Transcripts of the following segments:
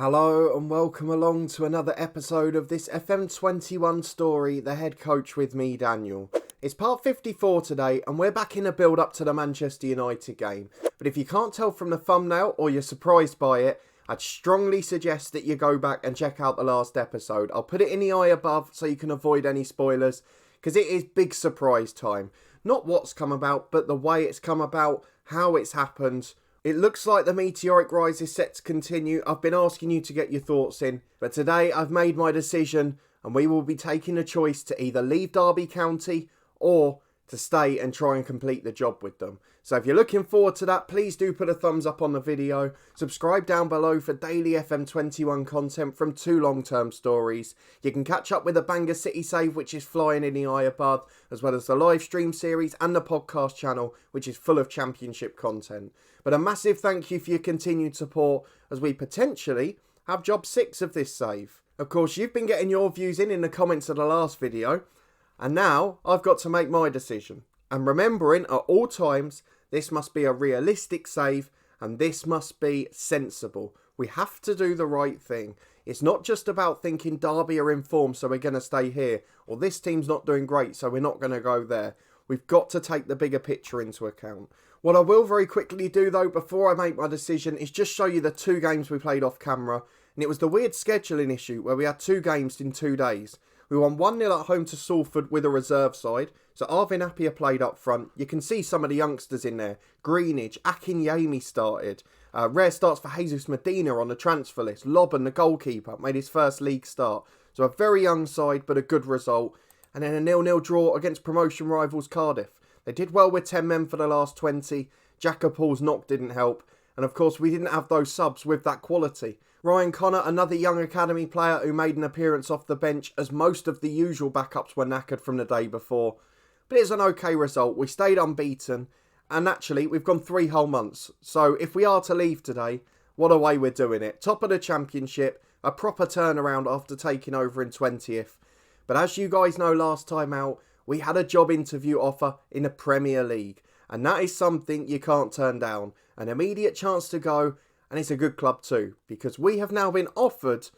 Hello and welcome along to another episode of this FM21 story, The Head Coach with me, Daniel. It's part 54 today and we're back in a build-up to the Manchester United game. But if you can't tell from the thumbnail or you're surprised by it, I'd strongly suggest that you go back and check out the last episode. I'll put it in the eye above so you can avoid any spoilers, because it is big surprise time. Not what's come about, but the way it's come about, how it's happened. It looks like the meteoric rise is set to continue. I've been asking you to get your thoughts in, but today I've made my decision and we will be taking a choice to either leave Derby County or to stay and try and complete the job with them. So if you're looking forward to that, please do put a thumbs up on the video. Subscribe down below for daily FM21 content from 2 long-term stories. You can catch up with the Banger City save, which is flying in the eye above, as well as the live stream series and the podcast channel, which is full of championship content. But a massive thank you for your continued support as we potentially have job 6 of this save. Of course, you've been getting your views in the comments of the last video, and now I've got to make my decision. And remembering at all times, this must be a realistic save and this must be sensible. We have to do the right thing. It's not just about thinking Derby are in form, so we're going to stay here, or this team's not doing great, so we're not going to go there. We've got to take the bigger picture into account. What I will very quickly do though, before I make my decision, is just show you the 2 games we played off camera. And it was the weird scheduling issue where we had 2 games in 2 days. We won 1-0 at home to Salford with a reserve side. So Arvin Appiah played up front. You can see some of the youngsters in there. Greenidge, Akinyemi started. Rare starts for Jesus Medina on the transfer list. Lobban, the goalkeeper, made his first league start. So a very young side, but a good result. And then a 0-0 draw against promotion rivals Cardiff. They did well with 10 men for the last 20. Jacob Hall's knock didn't help. And of course, we didn't have those subs with that quality. Ryan Connor, another young academy player who made an appearance off the bench, as most of the usual backups were knackered from the day before. But it's an okay result. We stayed unbeaten. And actually, we've gone 3 whole months. So if we are to leave today, what a way we're doing it. Top of the championship, a proper turnaround after taking over in 20th. But as you guys know last time out, we had a job interview offer in the Premier League. And that is something you can't turn down. An immediate chance to go, and it's a good club too, because we have now been offered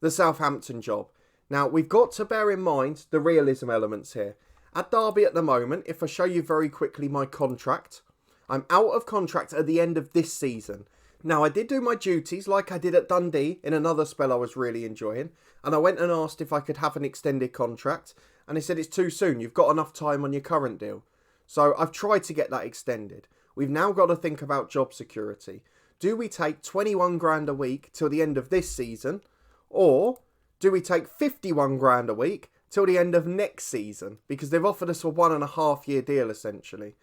the Southampton job. Now, we've got to bear in mind the realism elements here. At Derby at the moment, if I show you very quickly my contract, I'm out of contract at the end of this season. Now, I did do my duties like I did at Dundee in another spell I was really enjoying, and I went and asked if I could have an extended contract, and they said it's too soon, you've got enough time on your current deal. So I've tried to get that extended. We've now got to think about job security. Do we take 21 grand a week till the end of this season, or do we take 51 grand a week till the end of next season? Because they've offered us a 1.5 year deal essentially.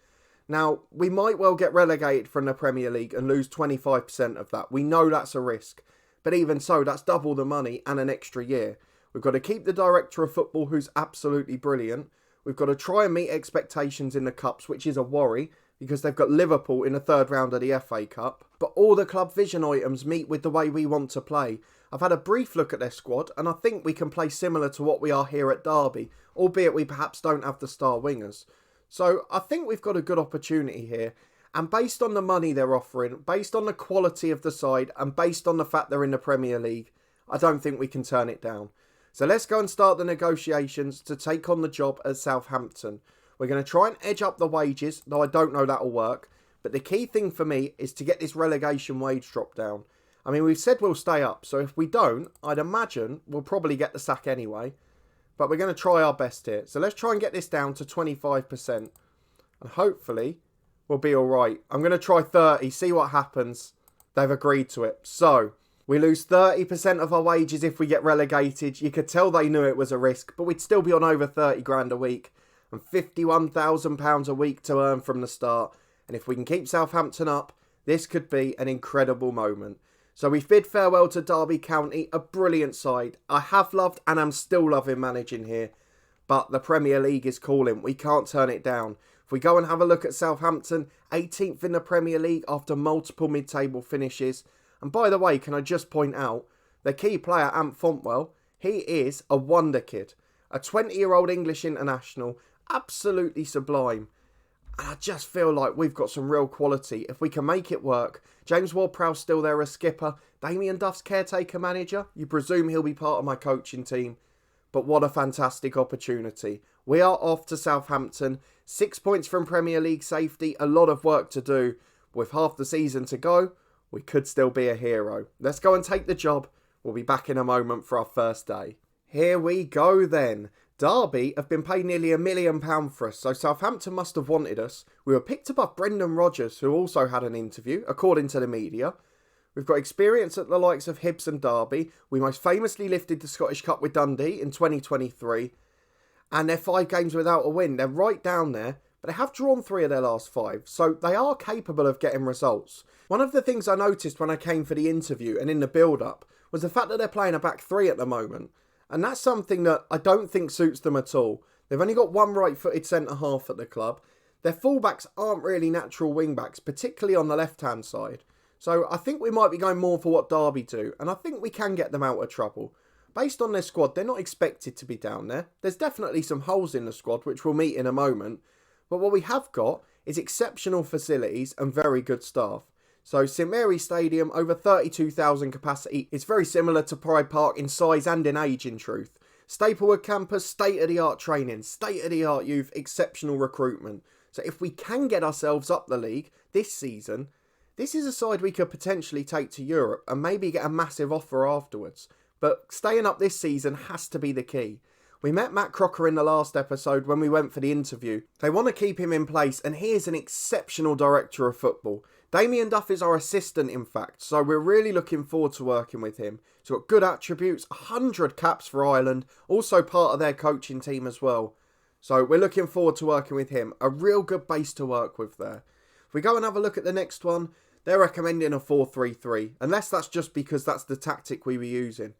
Now, we might well get relegated from the Premier League and lose 25% of that. We know that's a risk. But even so, that's double the money and an extra year. We've got to keep the director of football, who's absolutely brilliant. We've got to try and meet expectations in the Cups, which is a worry, because they've got Liverpool in the 3rd round of the FA Cup. But all the club vision items meet with the way we want to play. I've had a brief look at their squad, and I think we can play similar to what we are here at Derby, albeit we perhaps don't have the star wingers. So I think we've got a good opportunity here. And based on the money they're offering, based on the quality of the side, and based on the fact they're in the Premier League, I don't think we can turn it down. So let's go and start the negotiations to take on the job at Southampton. We're going to try and edge up the wages, though I don't know that'll work. But the key thing for me is to get this relegation wage drop down. I mean, we've said we'll stay up, so if we don't, I'd imagine we'll probably get the sack anyway. But we're going to try our best here. So let's try and get this down to 25%. And hopefully we'll be alright. I'm going to try 30, see what happens. They've agreed to it. So we lose 30% of our wages if we get relegated. You could tell they knew it was a risk, but we'd still be on over 30 grand a week. And £51,000 a week to earn from the start. And if we can keep Southampton up, this could be an incredible moment. So we bid farewell to Derby County, a brilliant side. I have loved and am still loving managing here. But the Premier League is calling. We can't turn it down. If we go and have a look at Southampton, 18th in the Premier League after multiple mid-table finishes. And by the way, can I just point out, their key player, Ant Fontwell, he is a wonder kid. A 20-year-old English international, absolutely sublime. And I just feel like we've got some real quality. If we can make it work, James Ward-Prowse still there as skipper. Damien Duff's caretaker manager. You presume he'll be part of my coaching team. But what a fantastic opportunity. We are off to Southampton. 6 points from Premier League safety. A lot of work to do. With half the season to go, we could still be a hero. Let's go and take the job. We'll be back in a moment for our first day. Here we go then. Derby have been paid nearly £1 million for us, so Southampton must have wanted us. We were picked above Brendan Rodgers, who also had an interview, according to the media. We've got experience at the likes of Hibs and Derby. We most famously lifted the Scottish Cup with Dundee in 2023. And they're 5 games without a win. They're right down there, but they have drawn 3 of their last 5, so they are capable of getting results. One of the things I noticed when I came for the interview and in the build-up was the fact that they're playing a back 3 at the moment. And that's something that I don't think suits them at all. They've only got one right-footed centre-half at the club. Their full-backs aren't really natural wing-backs, particularly on the left-hand side. So I think we might be going more for what Derby do, and I think we can get them out of trouble. Based on their squad, they're not expected to be down there. There's definitely some holes in the squad, which we'll meet in a moment. But what we have got is exceptional facilities and very good staff. So St Mary's Stadium, over 32,000 capacity, is very similar to Pride Park in size and in age in truth. Staplewood campus, state-of-the-art training, state-of-the-art youth, exceptional recruitment. So if we can get ourselves up the league this season, this is a side we could potentially take to Europe and maybe get a massive offer afterwards. But staying up this season has to be the key. We met Matt Crocker in the last episode when we went for the interview. They want to keep him in place and he is an exceptional director of football. Damien Duff is our assistant, in fact, so we're really looking forward to working with him. He's got good attributes, 100 caps for Ireland, also part of their coaching team as well. So we're looking forward to working with him. A real good base to work with there. If we go and have a look at the next one, they're recommending a 4-3-3, unless that's just because that's the tactic we were using.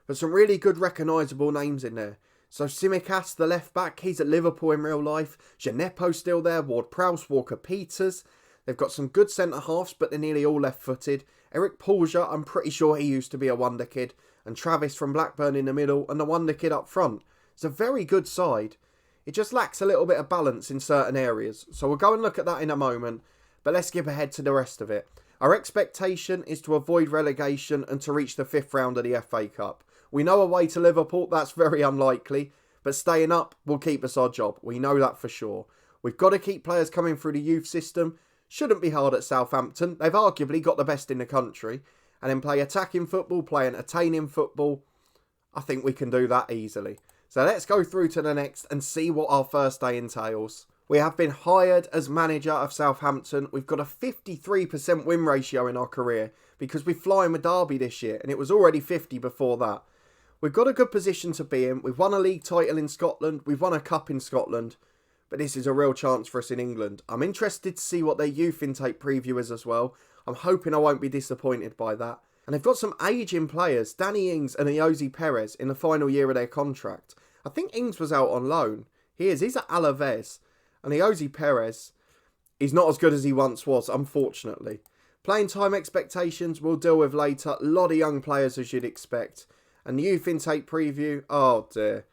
But some really good recognisable names in there. So Tsimikas, the left back, he's at Liverpool in real life. Djenepo's still there, Ward-Prowse, Walker-Peters. They've got some good centre-halves, but they're nearly all left-footed. Eric Poulger, I'm pretty sure he used to be a wonder kid. And Travis from Blackburn in the middle, and the wonder kid up front. It's a very good side. It just lacks a little bit of balance in certain areas. So we'll go and look at that in a moment. But let's skip ahead to the rest of it. Our expectation is to avoid relegation and to reach the 5th round of the FA Cup. We know away to Liverpool, that's very unlikely. But staying up will keep us our job. We know that for sure. We've got to keep players coming through the youth system. Shouldn't be hard at Southampton. They've arguably got the best in the country. And then play attacking football, play entertaining football. I think we can do that easily. So let's go through to the next and see what our first day entails. We have been hired as manager of Southampton. We've got a 53% win ratio in our career because we're flying with Derby this year. And it was already 50 before that. We've got a good position to be in. We've won a league title in Scotland. We've won a cup in Scotland. But this is a real chance for us in England. I'm interested to see what their youth intake preview is as well. I'm hoping I won't be disappointed by that. And they've got some aging players, Danny Ings and Jose Perez, in the final year of their contract. I think Ings was out on loan. He's at Alaves. And Jose Perez is not as good as he once was, unfortunately. Playing time expectations we'll deal with later. A lot of young players as you'd expect. And the youth intake preview, oh dear.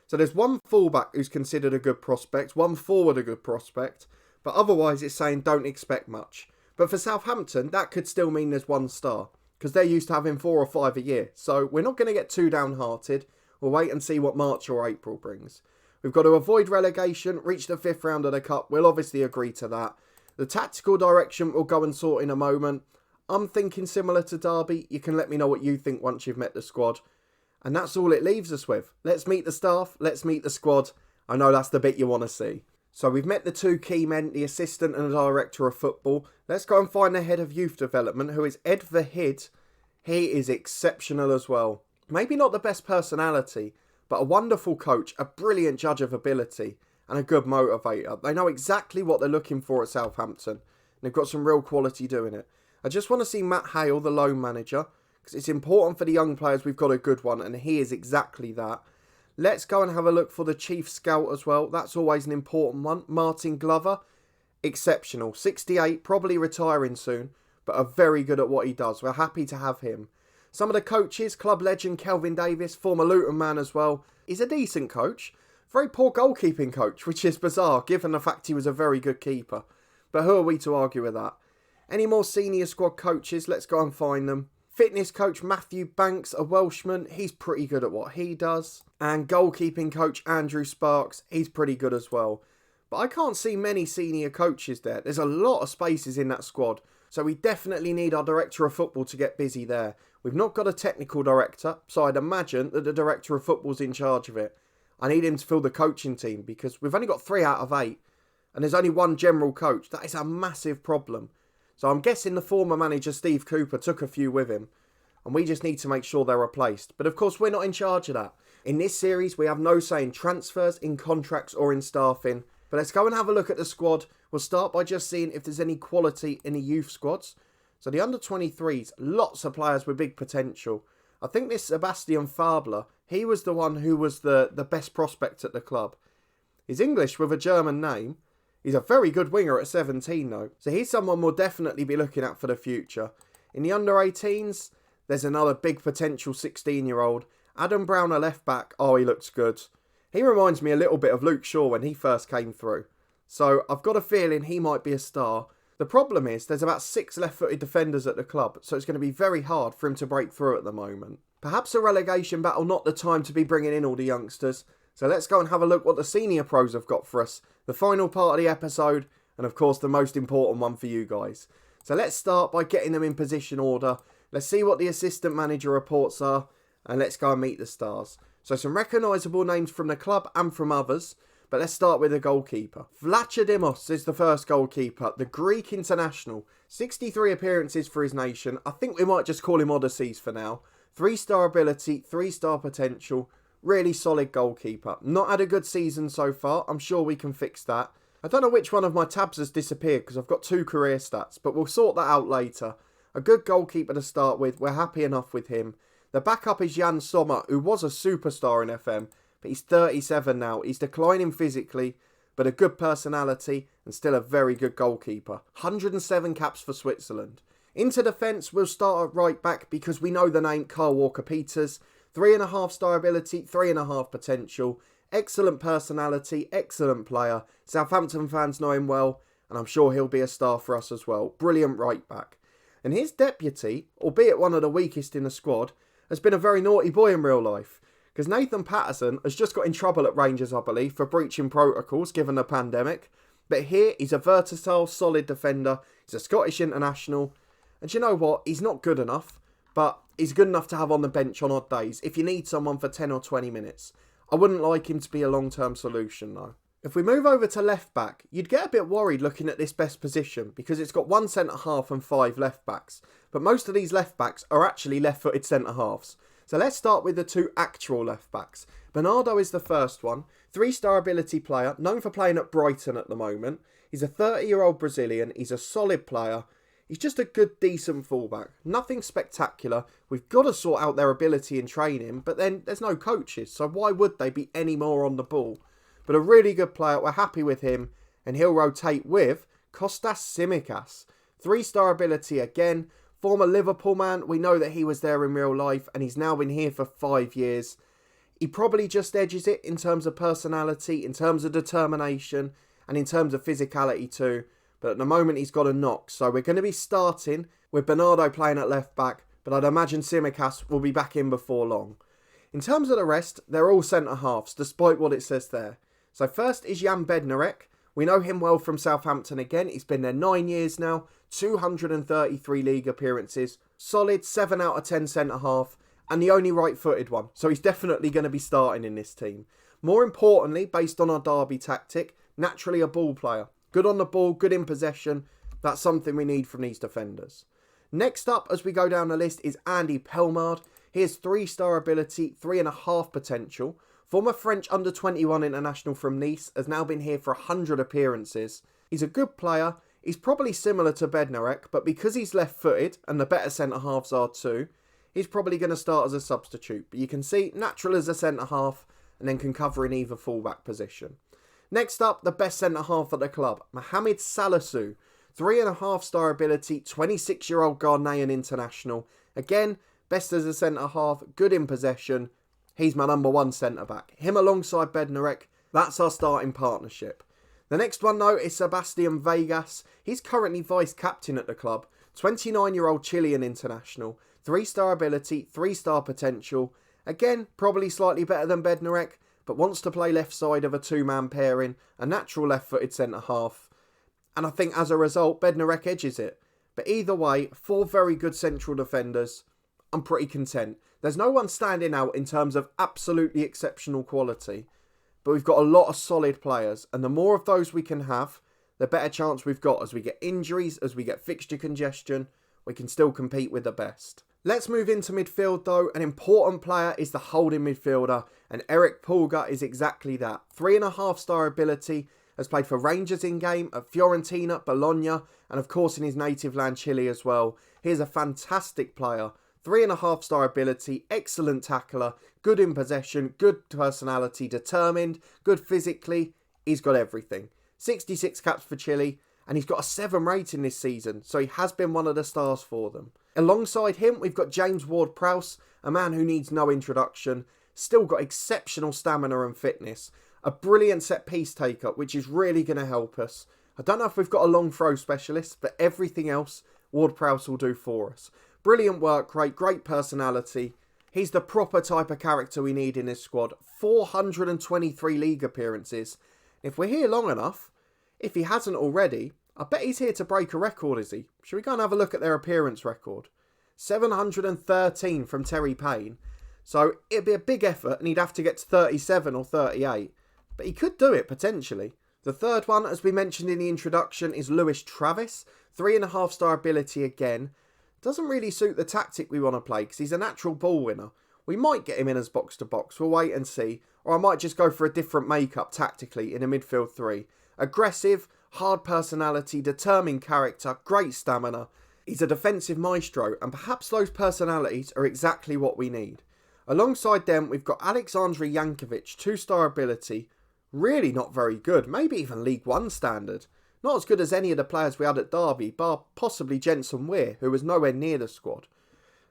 So there's one fullback who's considered a good prospect, one forward a good prospect, but otherwise it's saying don't expect much. But for Southampton, that could still mean there's 1 star, because they're used to having 4 or 5 a year. So we're not going to get too downhearted. We'll wait and see what March or April brings. We've got to avoid relegation, reach the 5th round of the Cup. We'll obviously agree to that. The tactical direction we'll go and sort in a moment. I'm thinking similar to Derby. You can let me know what you think once you've met the squad. And that's all it leaves us with. Let's meet the staff. Let's meet the squad. I know that's the bit you want to see. So we've met the 2 key men, the assistant and the director of football. Let's go and find the head of youth development, who is Ed Verhid. He is exceptional as well. Maybe not the best personality, but a wonderful coach, a brilliant judge of ability, and a good motivator. They know exactly what they're looking for at Southampton. And they've got some real quality doing it. I just want to see Matt Hale, the loan manager, because it's important for the young players. We've got a good one, and he is exactly that. Let's go and have a look for the chief scout as well. That's always an important one. Martin Glover, exceptional. 68, probably retiring soon, but are very good at what he does. We're happy to have him. Some of the coaches, club legend Kelvin Davis, former Luton man as well. He's a decent coach. Very poor goalkeeping coach, which is bizarre given the fact he was a very good keeper. But who are we to argue with that? Any more senior squad coaches? Let's go and find them. Fitness coach Matthew Banks, a Welshman, he's pretty good at what he does. And goalkeeping coach Andrew Sparks, he's pretty good as well. But I can't see many senior coaches there. There's a lot of spaces in that squad. So we definitely need our director of football to get busy there. We've not got a technical director, so I'd imagine that the director of football's in charge of it. I need him to fill the coaching team because we've only got 3 out of 8. And there's only one general coach. That is a massive problem. So I'm guessing the former manager Steve Cooper took a few with him. And we just need to make sure they're replaced. But of course we're not in charge of that. In this series we have no say in transfers, in contracts or in staffing. But let's go and have a look at the squad. We'll start by just seeing if there's any quality in the youth squads. So the under-23s, lots of players with big potential. I think this Sebastian Fabler, he was the one who was the best prospect at the club. He's English with a German name. He's a very good winger at 17 though. So he's someone we'll definitely be looking at for the future. In the under-18s, there's another big potential 16-year-old. Adam Brown, a left-back. Oh, he looks good. He reminds me a little bit of Luke Shaw when he first came through. So I've got a feeling he might be a star. The problem is there's about 6 left-footed defenders at the club, so it's going to be very hard for him to break through at the moment. Perhaps a relegation battle, not the time to be bringing in all the youngsters. So let's go and have a look what the senior pros have got for us. The final part of the episode, and of course the most important one for you guys. So let's start by getting them in position order. Let's see what the assistant manager reports are, and let's go and meet the stars. So some recognisable names from the club and from others. But let's start with the goalkeeper. Vlachodimos is the first goalkeeper, the Greek international. 63 appearances for his nation. I think we might just call him Odysseus for now. 3-star ability, 3-star potential. Really solid goalkeeper. Not had a good season so far. I'm sure we can fix that. I don't know which one of my tabs has disappeared because I've got 2 career stats, but we'll sort that out later. A good goalkeeper to start with. We're happy enough with him. The backup is Jan Sommer, who was a superstar in FM. But he's 37 now. He's declining physically, but a good personality and still a very good goalkeeper. 107 caps for Switzerland. Into defence, we'll start at right back because we know the name Kyle Walker-Peters. 3.5-star ability, 3.5 potential. Excellent personality, excellent player. Southampton fans know him well, and I'm sure he'll be a star for us as well. Brilliant right back. And his deputy, albeit one of the weakest in the squad, has been a very naughty boy in real life. Because Nathan Patterson has just got in trouble at Rangers, I believe, for breaching protocols given the pandemic. But here, he's a versatile, solid defender. He's a Scottish international. And you know what? He's not good enough, but he's good enough to have on the bench on odd days if you need someone for 10 or 20 minutes. I wouldn't like him to be a long-term solution, though. If we move over to left-back, you'd get a bit worried looking at this best position because it's got 1 centre-half and 5 left-backs. But most of these left-backs are actually left-footed centre-halves. So let's start with the 2 actual left-backs. Bernardo is the first one. 3-star ability player, known for playing at Brighton at the moment. He's a 30-year-old Brazilian. He's a solid player. He's just a good, decent fullback. Nothing spectacular. We've got to sort out their ability in training, but then there's no coaches, so why would they be any more on the ball? But a really good player. We're happy with him, and he'll rotate with Kostas Tsimikas. 3-star ability again. Former Liverpool man, we know that he was there in real life and he's now been here for 5 years. He probably just edges it in terms of personality, in terms of determination and in terms of physicality too. But at the moment he's got a knock. So we're going to be starting with Bernardo playing at left back, but I'd imagine Tsimikas will be back in before long. In terms of the rest, they're all centre-halves, despite what it says there. So first is Jan Bednarek. We know him well from Southampton again. He's been there 9 years now. 233 league appearances. Solid 7 out of 10 centre-half. And the only right-footed one. So he's definitely going to be starting in this team. More importantly, based on our derby tactic, naturally a ball player. Good on the ball, good in possession. That's something we need from these defenders. Next up, as we go down the list, is Andy Pelmard. He has 3-star ability, 3.5 potential. Former French under-21 international from Nice, has now been here for 100 appearances. He's a good player. He's probably similar to Bednarek, but because he's left-footed, and the better centre-halves are too, he's probably going to start as a substitute. But you can see, natural as a centre-half, and then can cover in either full-back position. Next up, the best centre-half at the club, Mohamed Salisu. 3.5-star ability, 26-year-old Ghanaian international. Again, best as a centre-half, good in possession. He's my number 1 centre-back. Him alongside Bednarek, that's our starting partnership. The next one though is Sebastian Vegas. He's currently vice-captain at the club. 29-year-old Chilean international. 3-star ability, 3-star potential. Again, probably slightly better than Bednarek, but wants to play left side of a 2-man pairing, a natural left-footed centre-half. And I think as a result, Bednarek edges it. But either way, 4 very good central defenders. I'm pretty content. There's no one standing out in terms of absolutely exceptional quality. But we've got a lot of solid players. And the more of those we can have, the better chance we've got as we get injuries, as we get fixture congestion. We can still compete with the best. Let's move into midfield though. An important player is the holding midfielder. And Eric Pulgar is exactly that. 3.5-star ability. Has played for Rangers in game, at Fiorentina, Bologna, and of course in his native land Chile as well. He's a fantastic player. 3.5-star ability, excellent tackler, good in possession, good personality, determined, good physically. He's got everything. 66 caps for Chile, and he's got a 7 rating this season, so he has been one of the stars for them. Alongside him, we've got James Ward-Prowse, a man who needs no introduction, still got exceptional stamina and fitness. A brilliant set-piece take-up, which is really going to help us. I don't know if we've got a long throw specialist, but everything else Ward-Prowse will do for us. Brilliant work rate, great personality. He's the proper type of character we need in this squad. 423 league appearances. If we're here long enough, if he hasn't already, I bet he's here to break a record, is he? Should we go and have a look at their appearance record? 713 from Terry Payne. So it'd be a big effort and he'd have to get to 37 or 38. But he could do it, potentially. The third one, as we mentioned in the introduction, is Lewis Travis. 3.5-star ability again. Doesn't really suit the tactic we want to play because he's a natural ball winner. We might get him in as box-to-box. We'll wait and see. Or I might just go for a different makeup tactically in a midfield 3. Aggressive, hard personality, determined character, great stamina. He's a defensive maestro and perhaps those personalities are exactly what we need. Alongside them, we've got Aleksandar Jankovic, 2-star ability. Really not very good, maybe even League One standard. Not as good as any of the players we had at Derby, bar possibly Jensen Weir, who was nowhere near the squad.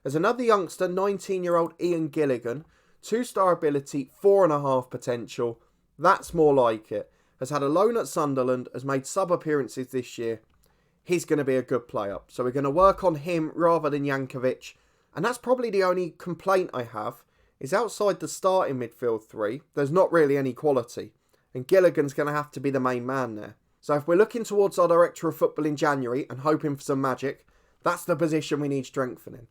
There's another youngster, 19-year-old Ian Gilligan, 2-star ability, 4.5 potential. That's more like it. Has had a loan at Sunderland, has made sub-appearances this year. He's going to be a good player, so we're going to work on him rather than Jankovic. And that's probably the only complaint I have, is outside the starting midfield 3, there's not really any quality. And Gilligan's going to have to be the main man there. So if we're looking towards our director of football in January and hoping for some magic, that's the position we need strengthening.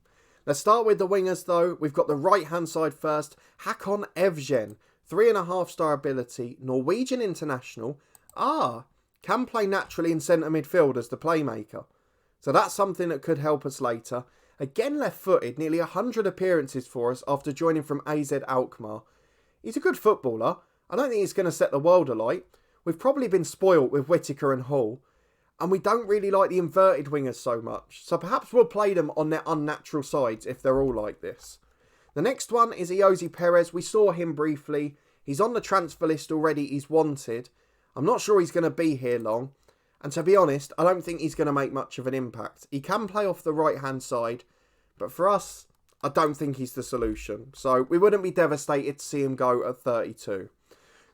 Let's start with the wingers though. We've got the right hand side first. Hakon Evjen, 3.5-star ability, Norwegian international. Can play naturally in centre midfield as the playmaker. So that's something that could help us later. Again left-footed, nearly 100 appearances for us after joining from AZ Alkmaar. He's a good footballer. I don't think he's going to set the world alight. We've probably been spoilt with Whittaker and Hall. And we don't really like the inverted wingers so much. So perhaps we'll play them on their unnatural sides if they're all like this. The next one is Iosi Perez. We saw him briefly. He's on the transfer list already. He's wanted. I'm not sure he's going to be here long. And to be honest, I don't think he's going to make much of an impact. He can play off the right-hand side. But for us, I don't think he's the solution. So we wouldn't be devastated to see him go at 32.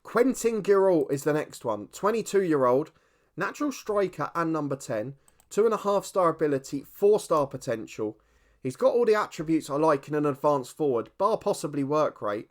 Quentin Giroud is the next one. 22-year-old. Natural striker and number 10. 2.5-star ability. 4-star potential. He's got all the attributes I like in an advanced forward, bar possibly work rate.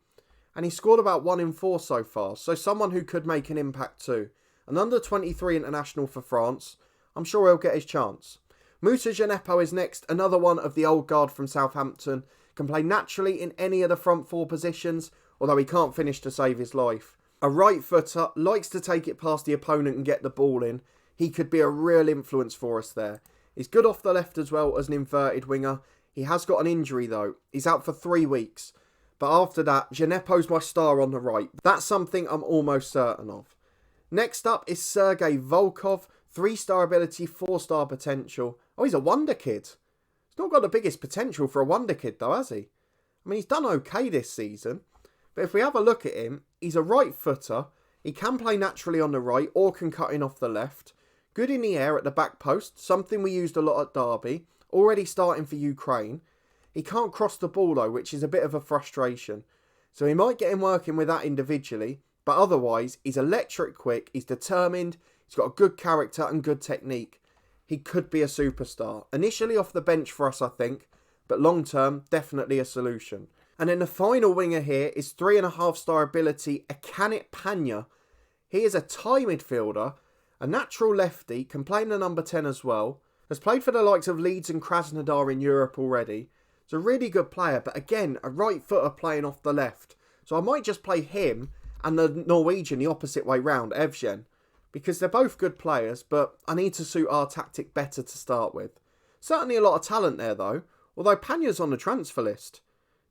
And he's scored about 1 in 4 so far. So someone who could make an impact too. An under-23 international for France. I'm sure he'll get his chance. Moussa Djenepo is next. Another one of the old guard from Southampton. Can play naturally in any of the front 4 positions. Although he can't finish to save his life. A right footer, likes to take it past the opponent and get the ball in. He could be a real influence for us there. He's good off the left as well as an inverted winger. He has got an injury though. He's out for 3 weeks. But after that, Djenepo's my star on the right. That's something I'm almost certain of. Next up is Sergei Volkov. 3-star ability, 4-star potential. Oh, he's a wonder kid. He's not got the biggest potential for a wonder kid though, has he? I mean, he's done okay this season. But if we have a look at him, he's a right footer. He can play naturally on the right or can cut in off the left. Good in the air at the back post, something we used a lot at Derby. Already starting for Ukraine. He can't cross the ball though, which is a bit of a frustration. So we might get him working with that individually. But otherwise, he's electric quick, he's determined, he's got a good character and good technique. He could be a superstar. Initially off the bench for us, I think. but long term, definitely a solution. And then the final winger here is 3.5-star ability Akanit Panya. He is a Thai midfielder, a natural lefty, can play in the number 10 as well, has played for the likes of Leeds and Krasnodar in Europe already. He's a really good player, but again, a right footer playing off the left. So I might just play him and the Norwegian the opposite way round, Evgen, because they're both good players, but I need to suit our tactic better to start with. Certainly a lot of talent there though, although Panya's on the transfer list.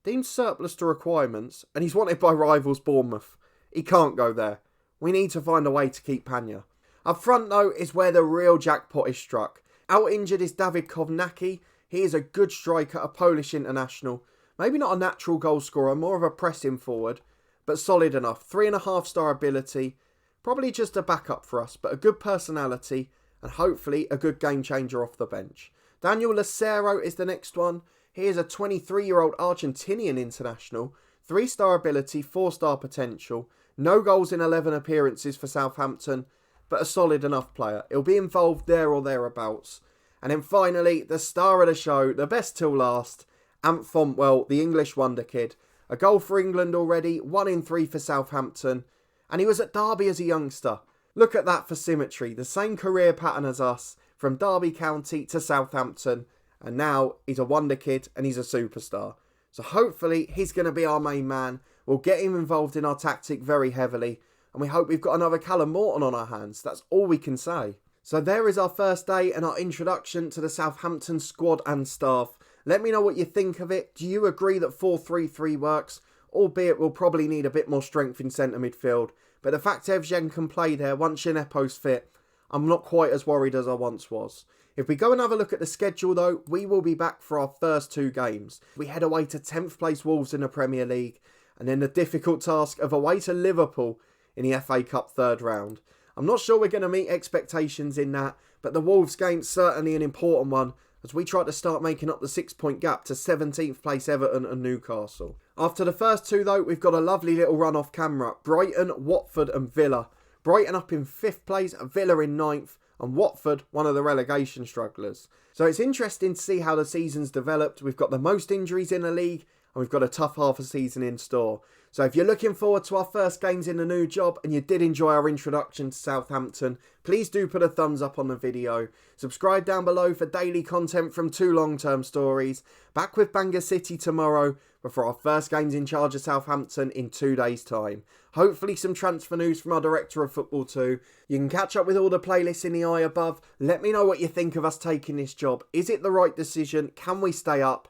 Deemed surplus to requirements, and he's wanted by rivals Bournemouth. He can't go there. We need to find a way to keep Panya. Up front though is where the real jackpot is struck. Out injured is David Kovnacki. He is a good striker, a Polish international. Maybe not a natural goal scorer, more of a pressing forward, but solid enough. 3.5-star ability. Probably just a backup for us, but a good personality and hopefully a good game changer off the bench. Daniel Lucero is the next one. He is a 23-year-old Argentinian international. 3-star ability, 4-star potential. No goals in 11 appearances for Southampton, but a solid enough player. He'll be involved there or thereabouts. And then finally, the star of the show, the best till last, Ant Fontwell, the English wonder kid. A goal for England already, 1 in 3 for Southampton. And he was at Derby as a youngster. Look at that for symmetry. The same career pattern as us, from Derby County to Southampton. And now he's a wonder kid and he's a superstar. So hopefully he's going to be our main man. We'll get him involved in our tactic very heavily. And we hope we've got another Callum Morton on our hands. That's all we can say. So there is our first day and our introduction to the Southampton squad and staff. Let me know what you think of it. Do you agree that 4-3-3 works? Albeit we'll probably need a bit more strength in centre midfield. But the fact Evgen can play there once Shinepo's fit, I'm not quite as worried as I once was. If we go and have a look at the schedule though, we will be back for our first 2 games. We head away to 10th place Wolves in the Premier League, and then the difficult task of away to Liverpool in the FA Cup 3rd round. I'm not sure we're going to meet expectations in that, but the Wolves game's certainly an important one as we try to start making up the 6-point gap to 17th place Everton and Newcastle. After the first 2 though, we've got a lovely little run off camera. Brighton, Watford and Villa. Brighton up in 5th place, Villa in 9th, and Watford, one of the relegation strugglers. So it's interesting to see how the season's developed. We've got the most injuries in the league, and we've got a tough half a season in store. So if you're looking forward to our first games in the new job and you did enjoy our introduction to Southampton, please do put a thumbs up on the video. Subscribe down below for daily content from 2 long-term stories. Back with Bangor City tomorrow before our first games in charge of Southampton in 2 days' time. Hopefully some transfer news from our director of football too. You can catch up with all the playlists in the eye above. Let me know what you think of us taking this job. Is it the right decision? Can we stay up?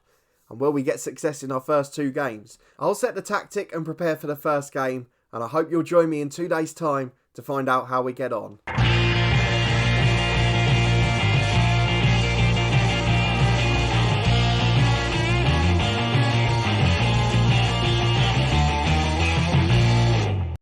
And will we get success in our first 2 games? I'll set the tactic and prepare for the first game, and I hope you'll join me in 2 days' time to find out how we get on.